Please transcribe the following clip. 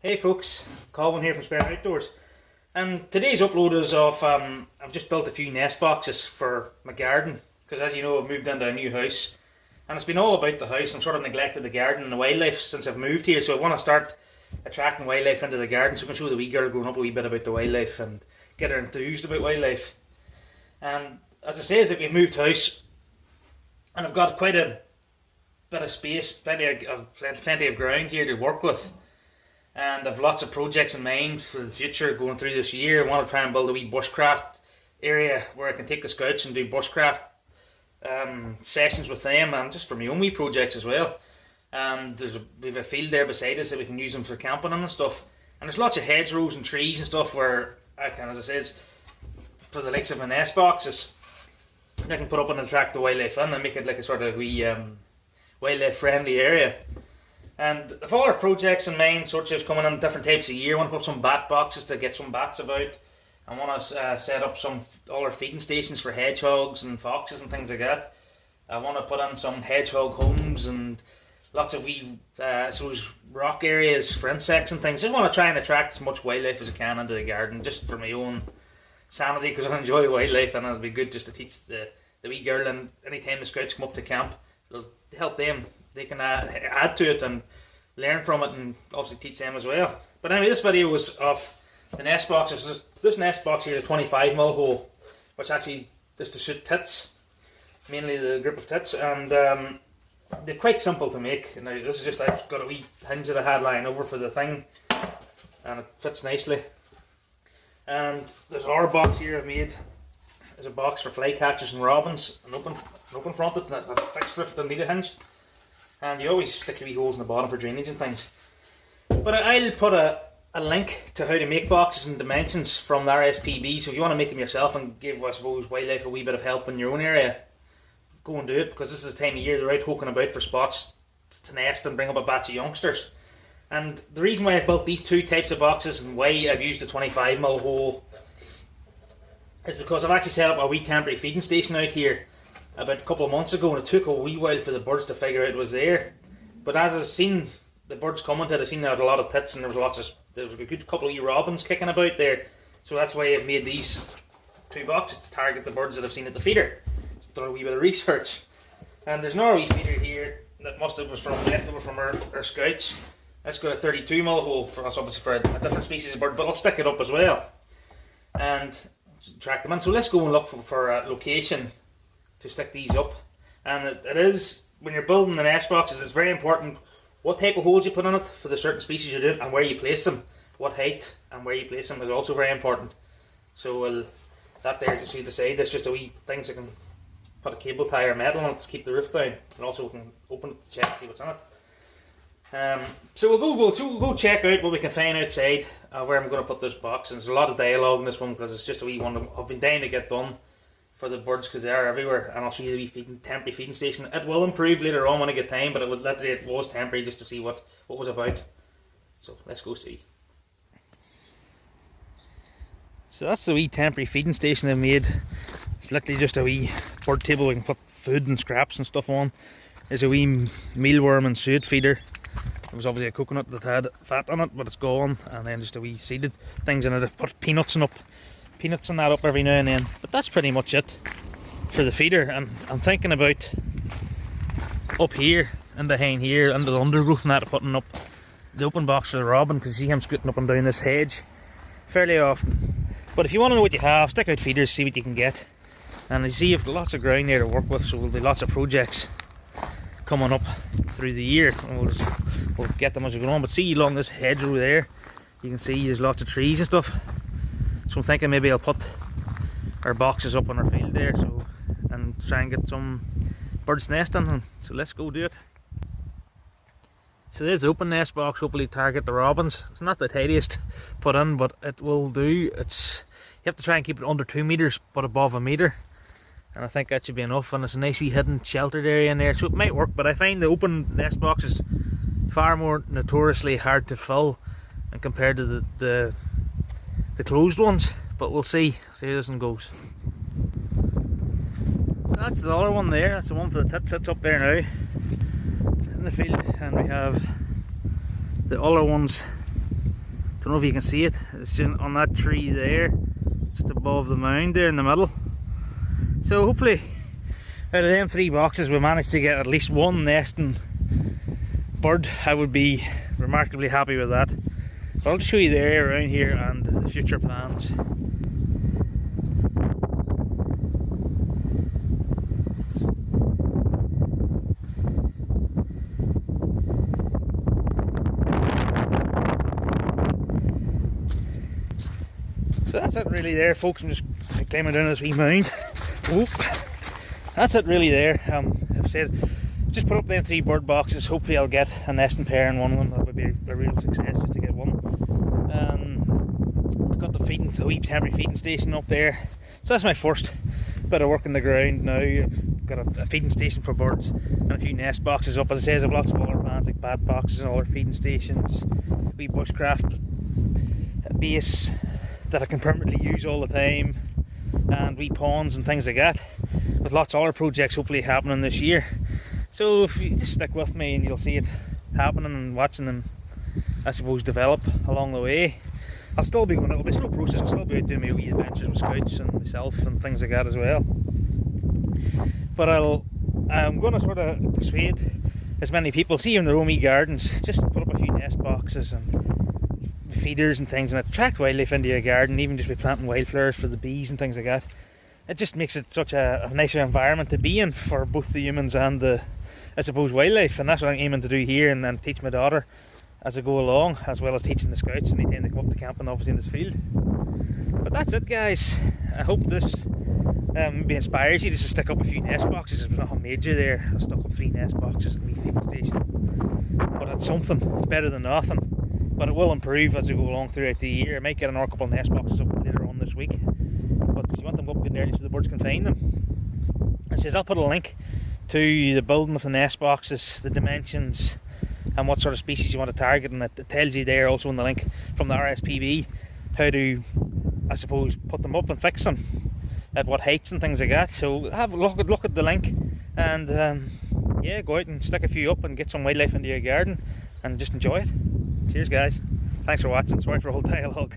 Hey folks, Colin here from Spare Outdoors, and today's upload is of I've just built a few nest boxes for my garden because, as you know, I've moved into a new house and it's been all about the house. I've sort of neglected the garden and the wildlife since I've moved here, so I want to start attracting wildlife into the garden so I can show the wee girl growing up a wee bit about the wildlife and get her enthused about wildlife. And as I say, is that we've moved house and I've got quite a bit of space, plenty of ground here to work with. And I've lots of projects in mind for the future going through this year. I want to try and build a wee bushcraft area where I can take the scouts and do bushcraft sessions with them, and just for my own wee projects as well. And we have a field there beside us that we can use them for camping and stuff. And there's lots of hedgerows and trees and stuff where I can, as I said, for the likes of my nest boxes, I can put up and attract the wildlife in and make it like a sort of wee wildlife friendly area. And if all our projects in mind, such as coming in different types of year, I want to put some bat boxes to get some bats about. I want to set up all our feeding stations for hedgehogs and foxes and things like that. I want to put in some hedgehog homes and lots of wee rock areas for insects and things. I just want to try and attract as much wildlife as I can into the garden, just for my own sanity, because I enjoy wildlife and it'll be good just to teach the wee girl. And anytime the scouts come up to camp, it'll help them. They can add to it and learn from it and obviously teach them as well. But anyway, this video was of the nest boxes. This nest box here is a 25mm hole, which actually is to suit tits, mainly the group of tits, and they're quite simple to make. Now this is just, I've got a wee hinge that I had lying over for the thing, and it fits nicely. And there's another box here I've made. There's a box for flycatchers and robins, an open fronted, and a fixed roof that need a hinge. And you always stick your wee holes in the bottom for drainage and things. But I'll put a link to how to make boxes and dimensions from the RSPB, so if you want to make them yourself and give, I suppose, wildlife a wee bit of help in your own area, go and do it, because this is the time of year they're out hoking about for spots to nest and bring up a batch of youngsters. And the reason why I've built these two types of boxes and why I've used a 25mm hole is because I've actually set up a wee temporary feeding station out here about a couple of months ago, and it took a wee while for the birds to figure out it was there. But as I've seen the birds coming to it, I've seen there had a lot of tits, and there was a good couple of wee robins kicking about there. So that's why I've made these two boxes to target the birds that I've seen at the feeder. Just done a wee bit of research. And there's another wee feeder here that must have was left over from our scouts. That's got a 32mm hole, that's obviously for a different species of bird, but I'll stick it up as well and track them in. So let's go and look for a location to stick these up. And it is, when you're building the nest boxes, it's very important what type of holes you put on it for the certain species you're doing and where you place them. What height and where you place them is also very important. So that there, you see the side, that's just a wee thing so you can put a cable tie or metal on it to keep the roof down, and also we can open it to check and see what's in it. So we'll go check out what we can find outside where I'm going to put this box. And there's a lot of dialogue in this one because it's just a wee one that I've been dying to get done for the birds because they are everywhere. And I'll show you the wee temporary feeding station. It will improve later on when I get time, but it was temporary just to see what was about. So let's go see. So that's the wee temporary feeding station I made. It's literally just a wee bird table we can put food and scraps and stuff on. There's a wee mealworm and suet feeder. There was obviously a coconut that had fat on it, but it's gone. And then just a wee seeded things in it. I've put peanuts and that up every now and then. But that's pretty much it for the feeder. And I'm thinking about up here and behind here under the undergrowth and that, putting up the open box for the robin, because you see him scooting up and down this hedge fairly often. But if you want to know what you have, stick out feeders, see what you can get. And you see you've got lots of ground there to work with, so there'll be lots of projects coming up through the year, and we'll get them as we go on. But see along this hedgerow there, you can see there's lots of trees and stuff. So I'm thinking maybe I'll put our boxes up on our field there, and try and get some birds nesting. So let's go do it. So there's the open nest box, hopefully target the robins. It's not the tidiest put in, but it will do. You have to try and keep it under 2 meters, but above a meter. And I think that should be enough, and it's a nice wee hidden sheltered area in there, so it might work. But I find the open nest box is far more notoriously hard to fill and compared to the closed ones. But we'll see how this one goes. So that's the other one there. That's the one for the tit sits up there now in the field, and we have the other ones Don't know if you can see it. It's on that tree there, just above the mound there in the middle. So hopefully out of them 3 boxes we managed to get at least one nesting bird. I would be remarkably happy with that. But I'll just show you the area around here and the future plans. So that's it really there, folks. I'm just climbing down this wee mound. Whoop. That's it really there. I've said, just put up them 3 bird boxes. Hopefully I'll get a nesting pair in one of them. That would be a real success just to get one. I've got the wee temporary feeding station up there. So that's my first bit of work in the ground now. I've got a feeding station for birds and a few nest boxes up. As I say, I've lots of other plans like bat boxes and other feeding stations, wee bushcraft base that I can permanently use all the time, and wee ponds and things like that, with lots of other projects hopefully happening this year. So if you just stick with me and you'll see it happening and watching them, I suppose, develop along the way. I'll still be going, it'll be a slow process. I'll still be out doing my wee adventures with scouts and myself and things like that as well. But I'm going to sort of persuade as many people, see in their own wee gardens, just put up a few nest boxes and feeders and things, and attract wildlife into your garden, even just by planting wildflowers for the bees and things like that. It just makes it such a nicer environment to be in for both the humans and the, I suppose, wildlife. And that's what I'm aiming to do here, and teach my daughter as I go along, as well as teaching the scouts anytime they come up to camping, obviously, in this field. But that's it, guys. I hope this maybe inspires you just to stick up a few nest boxes. There's nothing major there. I stuck up 3 nest boxes at my feeding station, but it's something. It's better than nothing. But it will improve as we go along throughout the year. I might get another couple of nest boxes up later on this week, but because you want them up good and early so the birds can find them. It says I'll put a link to the building of the nest boxes, the dimensions, and what sort of species you want to target, and it tells you there also in the link from the RSPB how to, I suppose, put them up and fix them at what heights and things like that. So have a look at the link, and yeah, go out and stick a few up and get some wildlife into your garden and just enjoy it. Cheers, guys. Thanks for watching. Sorry for all dialogue.